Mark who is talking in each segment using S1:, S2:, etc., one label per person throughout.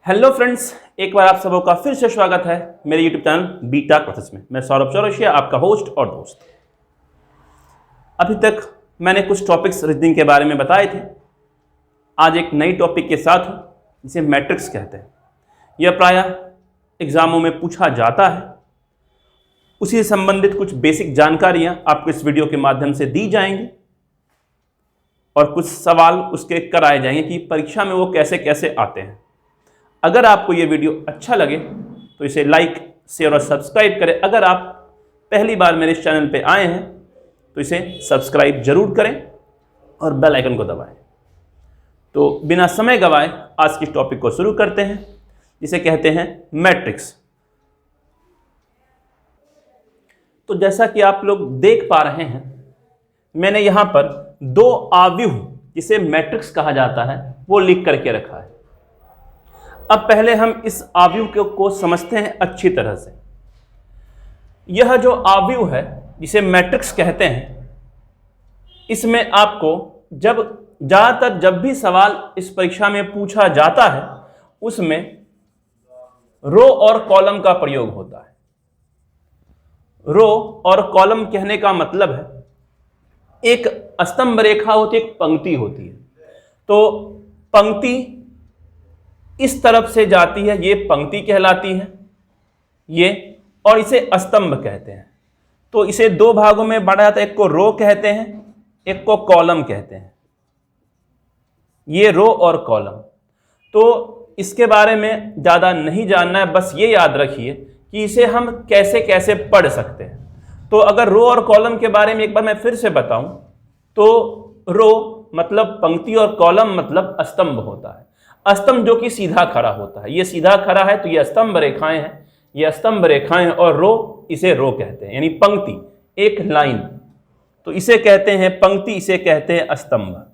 S1: Hello friends, एक बार आप सबों का फिर से स्वागत है मेरे यूट्यूब चैनल बीटा क्लासेस में। मैं सौरभ चौरसिया, आपका होस्ट और दोस्त। अभी तक मैंने कुछ टॉपिक्स रीजनिंग के बारे में बताए थे। आज एक नई टॉपिक के साथ हूँ जिसे मैट्रिक्स कहते हैं। यह प्रायः एग्जामों में पूछा जाता है। उसी से संबंधित कुछ बेसिक जानकारियाँ आपको इस वीडियो के माध्यम से दी जाएंगी और कुछ सवाल उसके कराए जाएंगे कि परीक्षा में वो कैसे कैसे आते हैं। अगर आपको ये वीडियो अच्छा लगे तो इसे लाइक, शेयर और सब्सक्राइब करें। अगर आप पहली बार मेरे इस चैनल पे आए हैं तो इसे सब्सक्राइब जरूर करें और बेल आइकन को दबाएं। तो बिना समय गवाए आज की टॉपिक को शुरू करते हैं, जिसे कहते हैं मैट्रिक्स। तो जैसा कि आप लोग देख पा रहे हैं, मैंने यहां पर दो आव्यूह जिसे मैट्रिक्स कहा जाता है वो लिख करके रखा है। अब पहले हम इस आव्यूह को समझते हैं अच्छी तरह से। यह जो आव्यूह है जिसे मैट्रिक्स कहते हैं, इसमें आपको ज्यादातर जब भी सवाल इस परीक्षा में पूछा जाता है उसमें रो और कॉलम का प्रयोग होता है। रो और कॉलम कहने का मतलब है, एक स्तंभ रेखा होती है, एक पंक्ति होती है। तो पंक्ति इस तरफ से जाती है, ये पंक्ति कहलाती है ये, और इसे स्तंभ कहते हैं। तो इसे दो भागों में बांटा जाता है, एक को रो कहते हैं, एक को कॉलम कहते हैं। ये रो और कॉलम। तो इसके बारे में ज्यादा नहीं जानना है, बस ये याद रखिए कि इसे हम कैसे कैसे पढ़ सकते हैं। तो अगर रो और कॉलम के बारे में एक बार मैं फिर से बताऊं तो रो मतलब पंक्ति और कॉलम मतलब स्तंभ होता है। स्तंभ जो कि सीधा खड़ा होता है, ये सीधा खड़ा है तो ये स्तंभ रेखाएं हैं, ये स्तंभ रेखाएं, और रो इसे रो कहते हैं, यानी पंक्ति, एक लाइन। तो इसे कहते हैं पंक्ति, इसे कहते हैं स्तंभ।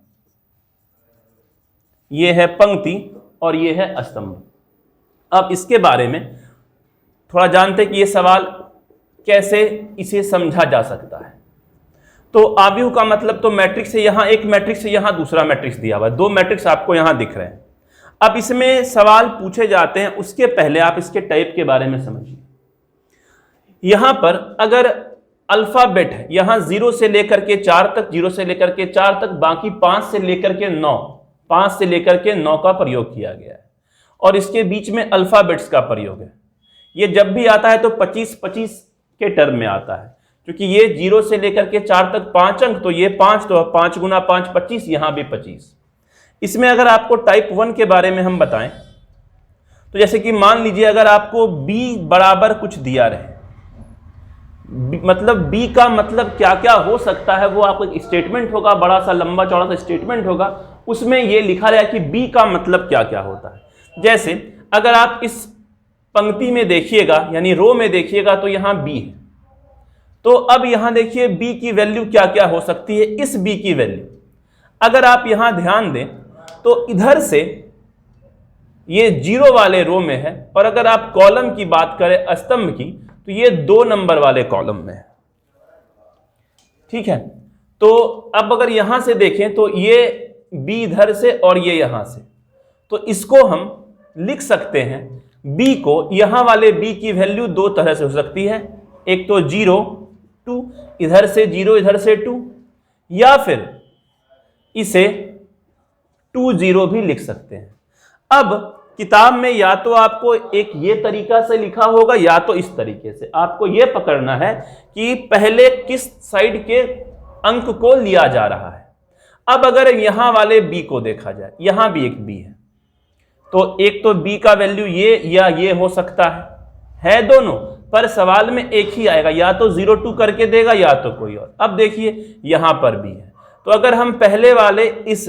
S1: ये है पंक्ति और ये है स्तंभ। अब इसके बारे में थोड़ा जानते हैं कि ये सवाल कैसे इसे समझा जा सकता है। तो आव्यूह का मतलब, तो मैट्रिक्स से यहां एक मैट्रिक्स से यहां दूसरा मैट्रिक्स दिया हुआ है, दो मैट्रिक्स आपको यहां दिख रहे हैं। अब इसमें सवाल पूछे जाते हैं, उसके पहले आप इसके टाइप के बारे में समझिए। यहां पर अगर अल्फाबेट है, यहां 0 से लेकर के 4 तक, 0 से लेकर के 4 तक, बाकी 5 से लेकर के 9, 5 से लेकर के 9 का प्रयोग किया गया है, और इसके बीच में अल्फाबेट्स का प्रयोग है। ये जब भी आता है तो 25-25 के टर्म में आता है, क्योंकि ये 0 से लेकर के 4 तक 5 अंक, तो ये 5, तो 5 गुना 5 25, यहां भी 25। इसमें अगर आपको टाइप 1 के बारे में हम बताएं तो जैसे कि मान लीजिए अगर आपको b बराबर कुछ दिया रहे, मतलब b का मतलब क्या क्या हो सकता है, वो आपको एक स्टेटमेंट होगा, बड़ा सा लंबा चौड़ा सा स्टेटमेंट होगा, उसमें ये लिखा रहेगा कि b का मतलब क्या क्या होता है। जैसे अगर आप इस पंक्ति में देखिएगा, यानी रो में देखिएगा, तो यहां b है। तो अब यहां देखिए b की वैल्यू क्या क्या हो सकती है। इस b की वैल्यू अगर आप यहां ध्यान दें तो इधर से ये 0 वाले रो में है, और अगर आप कॉलम की बात करें स्तंभ की, तो ये 2 नंबर वाले कॉलम में है। ठीक है, तो अब अगर यहां से देखें तो ये b इधर से और ये यहां से, तो इसको हम लिख सकते हैं। b को, यहां वाले b की वैल्यू दो तरह से हो सकती है, एक तो 0 2, इधर से 0 इधर से 2, या फिर इसे 2 0 भी लिख सकते हैं। अब किताब में या तो आपको एक ये तरीका से लिखा होगा या तो इस तरीके से। आपको ये पकड़ना है कि पहले किस साइड के अंक को लिया जा रहा है। अब अगर यहां वाले b को देखा जाए, यहां भी एक b है, तो एक तो b का वैल्यू ये या ये हो सकता है दोनों, पर सवाल में एक ही आएगा, या तो 0 2 करके देगा या तो कोई और। अब देखिए यहां पर b है, तो अगर हम पहले वाले इस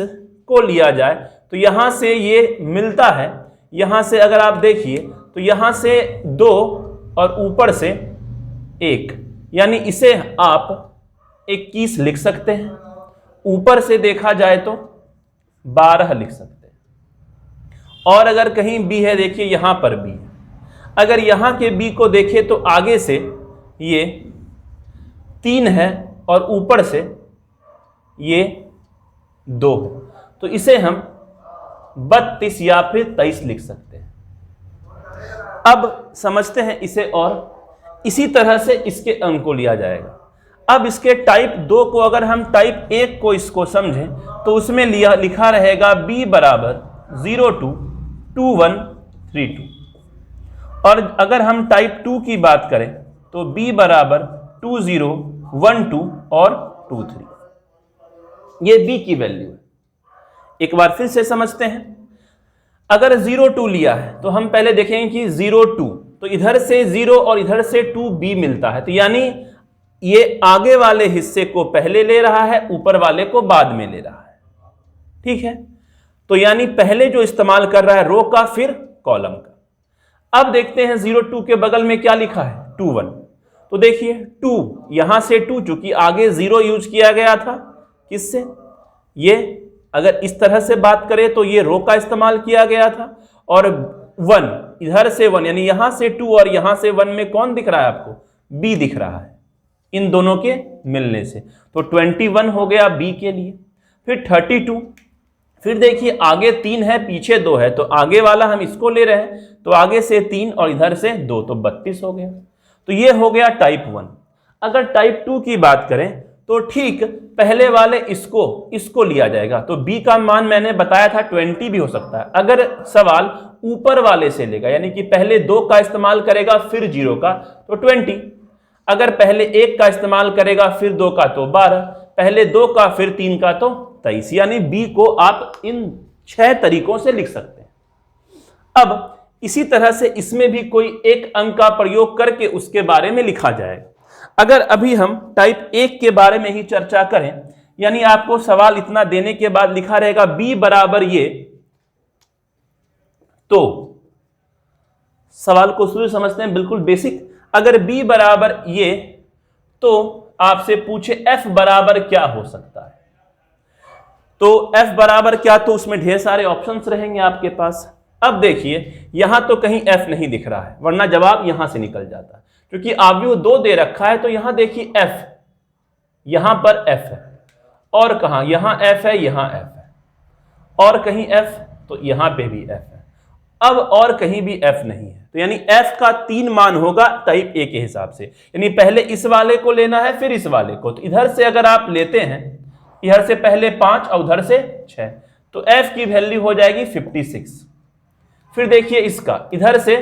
S1: को लिया जाए तो यहां से ये मिलता है, यहां से अगर आप देखिए तो यहां से 2 और ऊपर से 1, यानी इसे आप 21 लिख सकते हैं। ऊपर से देखा जाए तो 12 लिख सकते हैं। और अगर कहीं b है, देखिए यहां पर b है, अगर यहां के b को देखें तो आगे से ये 3 है और ऊपर से ये 2 है, तो इसे हम 32 या फिर 23 लिख सकते हैं। अब समझते हैं इसे, और इसी तरह से इसके अंक को लिया जाएगा। अब इसके टाइप 2 को अगर हम टाइप 1 को इसको समझें तो उसमें लिखा रहेगा b बराबर 02 2132, और अगर हम टाइप 2 की बात करें तो b बराबर 2012 और 23, ये b की वैल्यू है। एक बार फिर से समझते हैं, अगर 02 लिया है तो हम पहले देखेंगे कि 02, तो इधर से 0 और इधर से 2b मिलता है, तो यानी ये आगे वाले हिस्से को पहले ले रहा है, ऊपर वाले को बाद में ले रहा है। ठीक है, तो यानी पहले जो इस्तेमाल कर रहा है रो का, फिर कॉलम का। अब देखते हैं 02 के बगल में क्या लिखा है, 21। तो देखिए 2, यहां से 2, चूंकि आगे 0 यूज किया गया था, किससे, ये अगर इस तरह से बात करें तो ये रो का इस्तेमाल किया गया था, और 1 इधर से 1, यानी यहां से 2 और यहां से 1 में कौन दिख रहा है आपको, b दिख रहा है इन दोनों के मिलने से। तो 21 हो गया b के लिए। फिर 32, फिर देखिए आगे 3 है, पीछे 2 है, तो आगे वाला हम इसको ले रहे हैं, तो आगे से 3 और इधर से 2, तो 32 हो गया। तो ये हो गया टाइप 1। अगर टाइप 2 की बात करें तो ठीक पहले वाले इसको लिया जाएगा, तो b का मान मैंने बताया था 20 भी हो सकता है। अगर सवाल ऊपर वाले से लेगा, यानी कि पहले 2 का इस्तेमाल करेगा फिर 0 का, तो 20। अगर पहले 1 का इस्तेमाल करेगा फिर 2 का, तो 12, पहले 2 का फिर 3 का, तो 23। यानी b को आप इन 6 तरीकों से लिख सकते हैं। अब इसी तरह से इसमें भी कोई एक अंक का प्रयोग करके उसके बारे में लिखा जाएगा। अगर अभी हम टाइप 1 के बारे में ही चर्चा करें, यानी आपको सवाल इतना देने के बाद लिखा रहेगा b बराबर ये, तो सवाल को शुरू समझते हैं, बिल्कुल बेसिक। अगर b बराबर ये, तो आपसे पूछे f बराबर क्या हो सकता है, तो f बराबर क्या, तो उसमें ढेर सारे ऑप्शंस रहेंगे आपके पास। अब देखिए यहां तो कहीं f नहीं दिख रहा है, वरना जवाब यहां से निकल जाता है, क्योंकि आव्यूह 2 दे रखा है। तो यहां देखिए f, यहां पर f है, और कहां, यहां f है, यहां f है, और कहीं f, तो यहां पे भी f है। अब और कहीं भी f नहीं है, तो यानी f का 3 मान होगा टाइप A के हिसाब से, यानी पहले इस वाले को लेना है फिर इस वाले को। तो इधर से अगर आप लेते हैं, इधर से पहले 5 और उधर से 6, तो f की वैल्यू हो जाएगी 56। फिर देखिए इसका, इधर से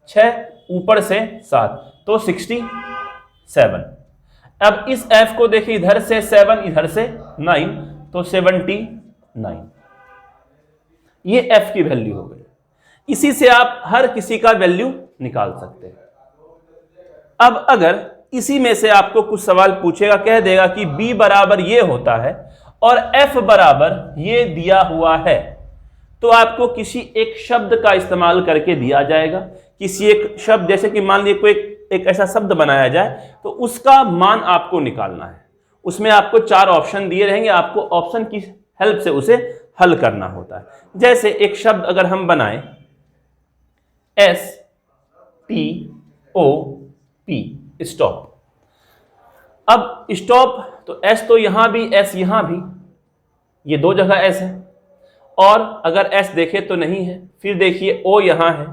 S1: 6 ऊपर से 7, तो 67। अब इस f को देखिए, इधर से 7 इधर से 9, तो 79। ये f की वैल्यू हो गई। इसी से आप हर किसी का वैल्यू निकाल सकते हैं। अब अगर इसी में से आपको कुछ सवाल पूछेगा, कह देगा कि b बराबर ये होता है और f बराबर ये दिया हुआ है, तो आपको किसी एक शब्द का इस्तेमाल करके दिया जाएगा। किसी एक शब्द, जैसे कि मान लीजिए कोई एक ऐसा शब्द बनाया जाए, तो उसका मान आपको निकालना है। उसमें आपको 4 ऑप्शन दिए रहेंगे, आपको ऑप्शन की हेल्प से उसे हल करना होता है। जैसे एक शब्द अगर हम बनाएं, STOP, स्टॉप। अब स्टॉप, तो S तो यहां भी, S यहां भी, ये 2 जगह S है, और अगर S देखे तो नहीं है। फिर देखिए O यहां है,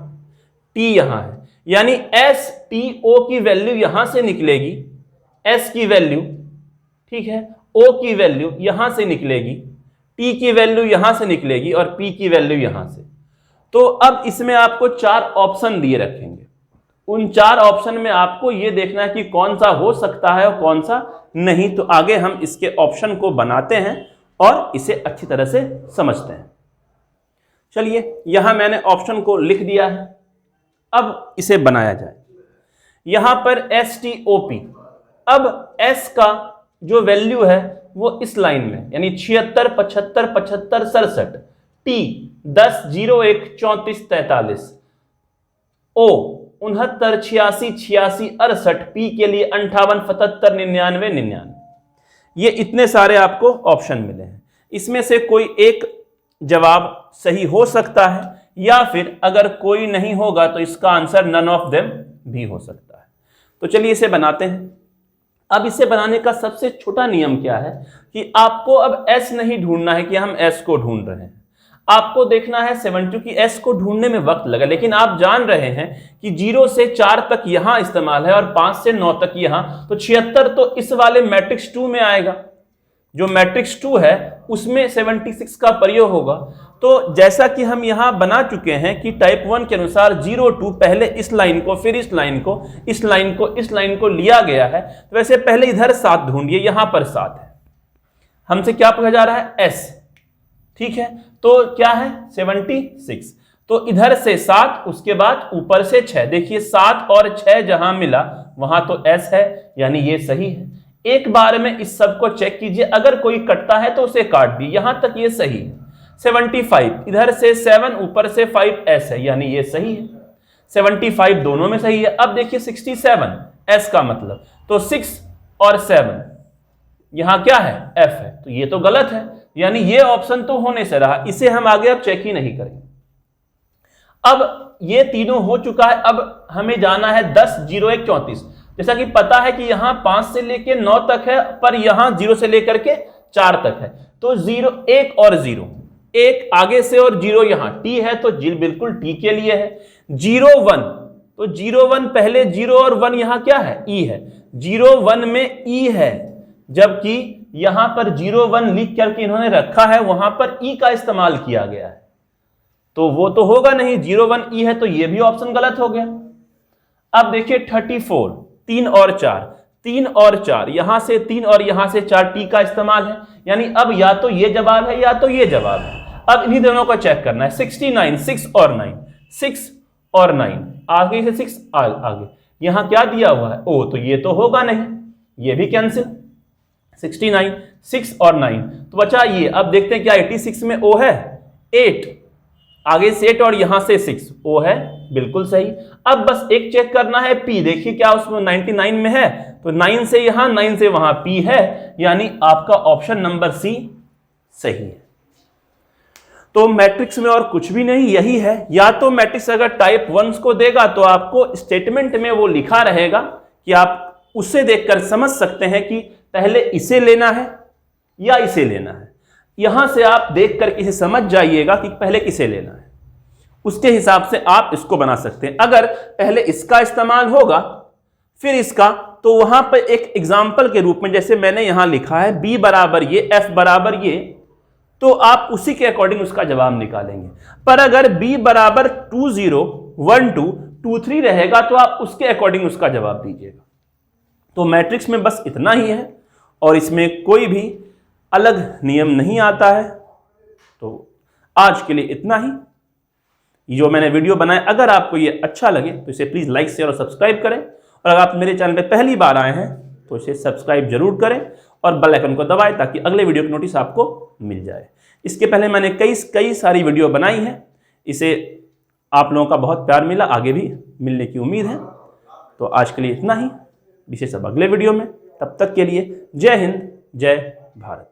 S1: T यहां है, यानी STO की वैल्यू यहां से निकलेगी, S की वैल्यू, ठीक है, O की वैल्यू यहां से निकलेगी, T की वैल्यू यहां से निकलेगी, और P की वैल्यू यहां से। तो अब इसमें आपको 4 ऑप्शन दिए रखेंगे। उन 4 ऑप्शन में आपको यह देखना है कि कौन सा हो सकता है और कौन सा नहीं। तो आगे हम इसके ऑप्शन को बनाते हैं और इसे अच्छी तरह से समझते हैं। चलिए, यहां मैंने ऑप्शन को लिख दिया है, अब इसे बनाया जाए। यहां पर STOP, अब S का जो वैल्यू है वो इस लाइन में, यानी 76 75 75 67, T 10 01 34 43, O 69 86 86 68, P के लिए 58 77 99 99। ये इतने सारे आपको ऑप्शन मिले हैं। इसमें से कोई एक जवाब सही हो सकता है, या फिर अगर कोई नहीं होगा तो इसका आंसर नन ऑफ देम भी हो सकता है। तो चलिए इसे बनाते हैं। अब इसे बनाने का सबसे छोटा नियम क्या है कि आपको अब S नहीं ढूंढना है कि हम S को ढूंढ रहे हैं, आपको देखना है 70 की एस को ढूंढने में वक्त लगा, लेकिन आप जान रहे हैं कि 0 से 4 तक यहां इस्तेमाल है और 5 से 9 तक यहां, तो 76 तो इस वाले मैट्रिक्स 2 में आएगा। जो मैट्रिक्स 2 है उसमें 76 का प्रयोग होगा। तो जैसा कि हम यहां बना चुके हैं कि टाइप 1 के अनुसार 0 2 पहले इस लाइन को, फिर इस लाइन को, इस लाइन को, इस लाइन को लिया गया है, तो वैसे पहले इधर 7 ढूंढिए, यहां पर 7 है, हमसे क्या पूछा जा रहा है, एस, ठीक है। तो क्या है 76, तो इधर से 7, उसके बाद ऊपर से 6, देखिए 7 और 6 जहां मिला वहां तो एस है, यानी ये सही है। एक बार में इस सब को चेक कीजिए, अगर कोई कटता है तो उसे काट दिए, यहां तक ये सही है। 75 इधर से 7 ऊपर से 5 एस है, यानी ये सही है। 75 दोनों में सही है। अब देखिए 67 एस का मतलब, तो 6 और 7 यहां क्या है, एफ है, तो ये तो गलत है, यानी ये ऑप्शन तो होने से रहा, इसे हम आगे अब चेक ही नहीं करेंगे। अब ये तीनों हो चुका है, अब हमें जाना है 10 0 1 34। जैसा कि पता है कि यहां 5 से लेकर 9 तक है, पर यहां 0 से लेकर के 4 तक है, तो 0 1 और 0, 1 आगे से और 0 यहां, टी है तो बिल्कुल टी के लिए है। 0 1, तो 0 1 पहले 0 और 1 यहां क्या है, ई है, 0 1 में ई है, जबकि यहां पर 0 1 लिख करके इन्होंने रखा है, वहां पर ई का इस्तेमाल किया गया है, तो वो तो होगा नहीं, 0 1 ई है, तो ये भी ऑप्शन गलत हो गया। अब देखिए 34, 3 और 4, 3 और 4, यहां से 3 और यहां से 4, टी का इस्तेमाल है, यानी अब या तो ये जवाब है या तो ये जवाब है। अब इन्हीं दोनों को चेक करना है। 69, 6 और 9, 6 और 9, आगे से 6 आगे, यहां क्या दिया हुआ है, ओ, तो ये तो होगा नहीं, ये भी कैंसिल। 69, 6 और 9, तो बचा ये। अब देखते हैं क्या 86 में ओ है, 8, आगे से 8 और यहां से 6, ओ है, बिल्कुल सही। अब बस एक चेक करना है पी, देखिए क्या उसमें 99 में है, तो 9 से यहां 9 से वहां पी है, यानी आपका ऑप्शन नंबर सी सही है। तो मैट्रिक्स में और कुछ भी नहीं, यही है। या तो मैट्रिक्स अगर टाइप 1 को देगा तो आपको स्टेटमेंट में वो लिखा रहेगा कि आप उसे देखकर समझ सकते हैं कि पहले इसे लेना है या इसे लेना है। यहां से आप देखकर इसे समझ जाइएगा कि पहले किसे लेना है, उसके हिसाब से आप इसको बना सकते हैं। अगर पहले इसका इस्तेमाल होगा फिर इसका, तो वहां पर एक एग्जाम्पल के रूप में जैसे मैंने यहां लिखा है b बराबर ये, f बराबर ये, तो आप उसी के अकॉर्डिंग उसका जवाब निकालेंगे। पर अगर b बराबर 2 0 1 2 2 3 रहेगा तो आप उसके अकॉर्डिंग उसका जवाब दीजिएगा। तो मैट्रिक्स में बस इतना ही है और इसमें कोई भी अलग नियम नहीं आता है। तो आज के लिए इतना ही जो मैंने वीडियो बनाया। अगर आपको ये अच्छा लगे तो इसे प्लीज़ लाइक शेयर और सब्सक्राइब करें, और अगर आप मेरे चैनल पे पहली बार आए हैं तो इसे सब्सक्राइब जरूर करें और बेल आइकन को दबाएं ताकि अगले वीडियो की नोटिस आपको मिल जाए। इसके पहले मैंने कई सारी वीडियो बनाई है, इसे आप लोगों का बहुत प्यार मिला, आगे भी मिलने की उम्मीद है। तो आज के लिए इतना ही, विशेष अब अगले वीडियो में। तब तक के लिए जय हिंद, जय भारत।